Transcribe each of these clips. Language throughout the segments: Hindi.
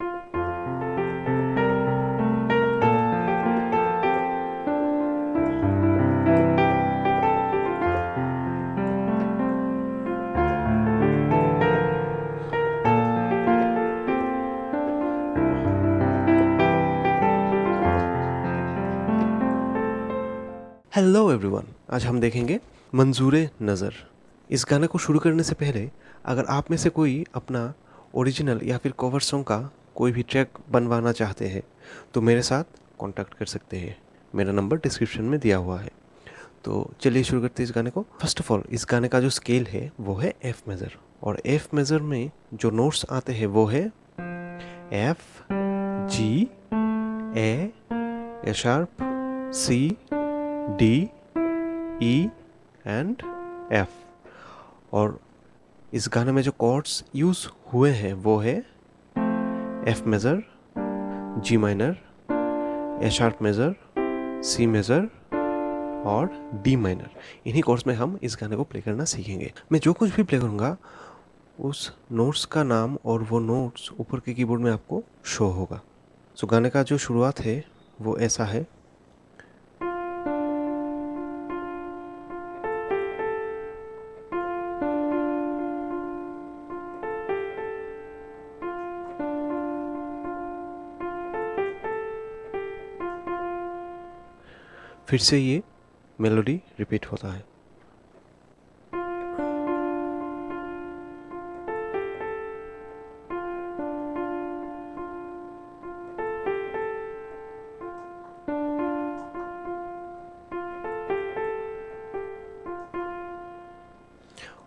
हेलो एवरीवन, आज हम देखेंगे मंजूरे नज़र। इस गाने को शुरू करने से पहले अगर आप में से कोई अपना ओरिजिनल या फिर कवर सॉन्ग का कोई भी ट्रैक बनवाना चाहते हैं तो मेरे साथ कांटेक्ट कर सकते हैं। मेरा नंबर डिस्क्रिप्शन में दिया हुआ है। तो चलिए शुरू करते हैं इस गाने को। फर्स्ट ऑफ ऑल, इस गाने का जो स्केल है वो है एफ मेजर, और एफ मेजर में जो नोट्स आते हैं वो है F, G, A sharp, C, D, E and F. और इस गाने में जो कॉर्ड्स यूज हुए हैं वो है F major, G minor, A sharp major, C major और डी माइनर। इन्हीं कॉर्ड्स में हम इस गाने को प्ले करना सीखेंगे। मैं जो कुछ भी प्ले करूँगा उस नोट्स का नाम और वो नोट्स ऊपर के कीबोर्ड में आपको शो होगा। सो गाने का जो शुरुआत है वो ऐसा है। फिर से ये मेलोडी रिपीट होता है।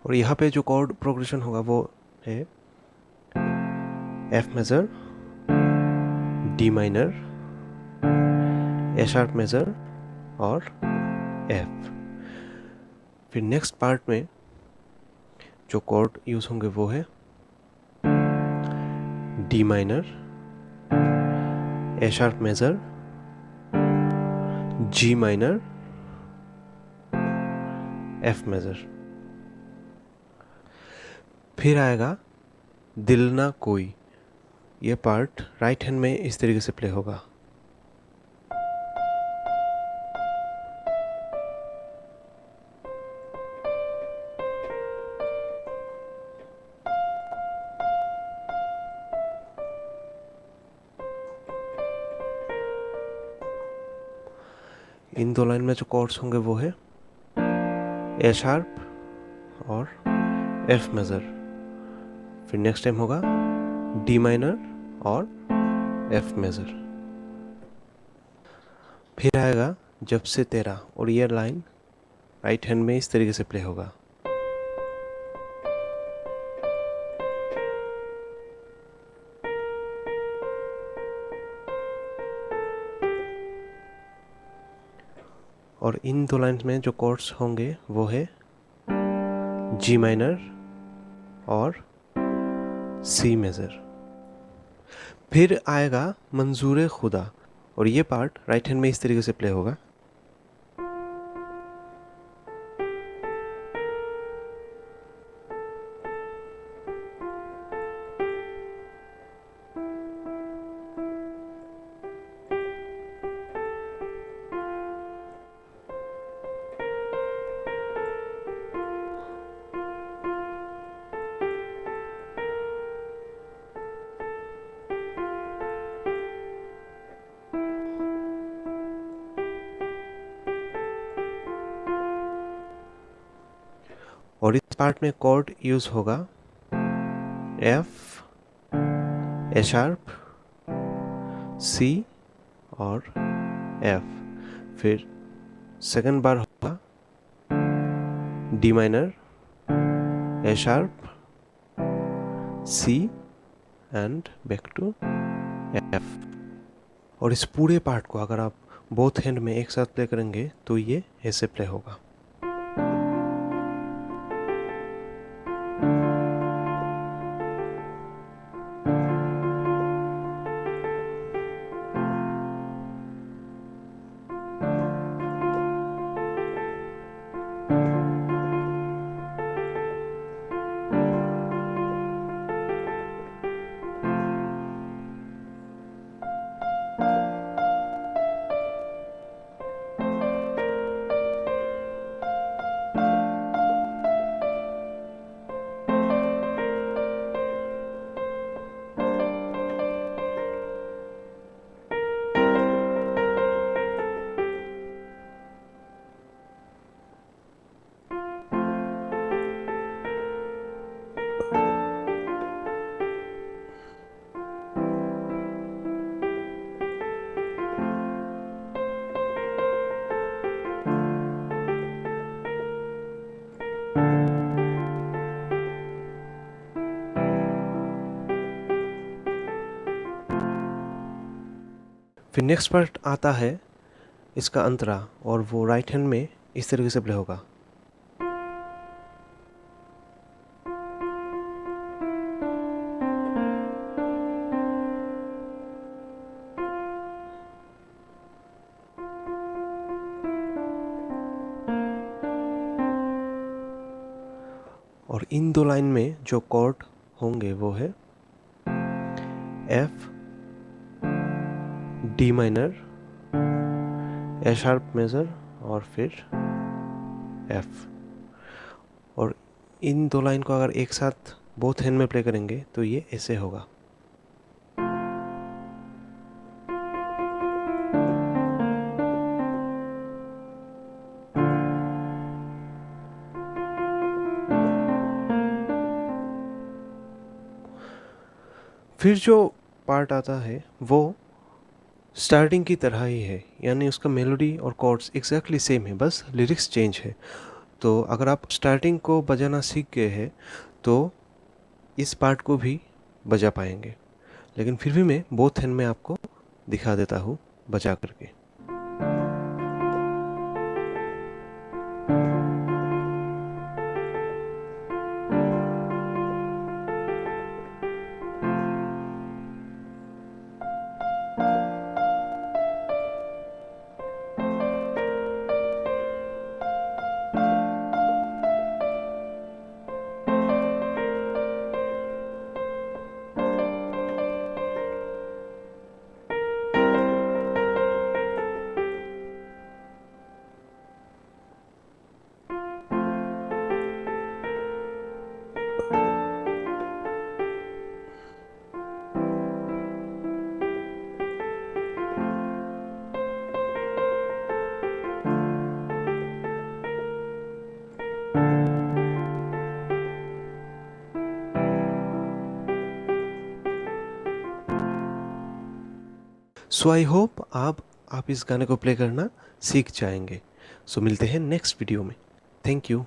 और यहाँ पे जो कॉर्ड प्रोग्रेशन होगा वो है F major, D minor, A sharp major और एफ। फिर नेक्स्ट पार्ट में जो कॉर्ड यूज होंगे वो है D minor, A sharp major, G minor, F major. फिर आएगा दिल ना कोई। ये पार्ट राइट हैंड में इस तरीके से प्ले होगा। इन दो लाइन में जो कॉर्ड्स होंगे वो है ए शार्प और एफ मेजर। फिर नेक्स्ट टाइम होगा डी माइनर और एफ मेजर। फिर आएगा जब से तेरा, और ये लाइन राइट हैंड में इस तरीके से प्ले होगा। और इन दो लाइन्स में जो कॉर्ड्स होंगे वो है जी माइनर और सी मेजर। फिर आएगा मंजूर खुदा, और ये पार्ट राइट हैंड में इस तरीके से प्ले होगा। और इस पार्ट में कॉर्ड यूज होगा एफ, ए शार्प, सी और एफ। फिर सेकंड बार होगा D minor, A sharp, C and back to F. और इस पूरे पार्ट को अगर आप बोथ हैंड में एक साथ प्ले करेंगे तो ये ऐसे प्ले होगा। फिर नेक्स्ट पार्ट आता है इसका अंतरा, और वो राइट हैंड में इस तरीके से प्ले होगा। और इन दो लाइन में जो कॉर्ड होंगे वो है F, D minor, A sharp major और फिर एफ। और इन दो लाइन को अगर एक साथ बोथ हैंड में प्ले करेंगे तो ये ऐसे होगा। फिर जो पार्ट आता है वो स्टार्टिंग की तरह ही है, यानी उसका मेलोडी और कॉर्ड्स एग्जैक्टली सेम है, बस लिरिक्स चेंज है। तो अगर आप स्टार्टिंग को बजाना सीख गए हैं तो इस पार्ट को भी बजा पाएंगे, लेकिन फिर भी मैं बोथ हैंड में आपको दिखा देता हूँ बजा करके। सो आई होप आप इस गाने को प्ले करना सीख जाएंगे। सो मिलते हैं नेक्स्ट वीडियो में। Thank you.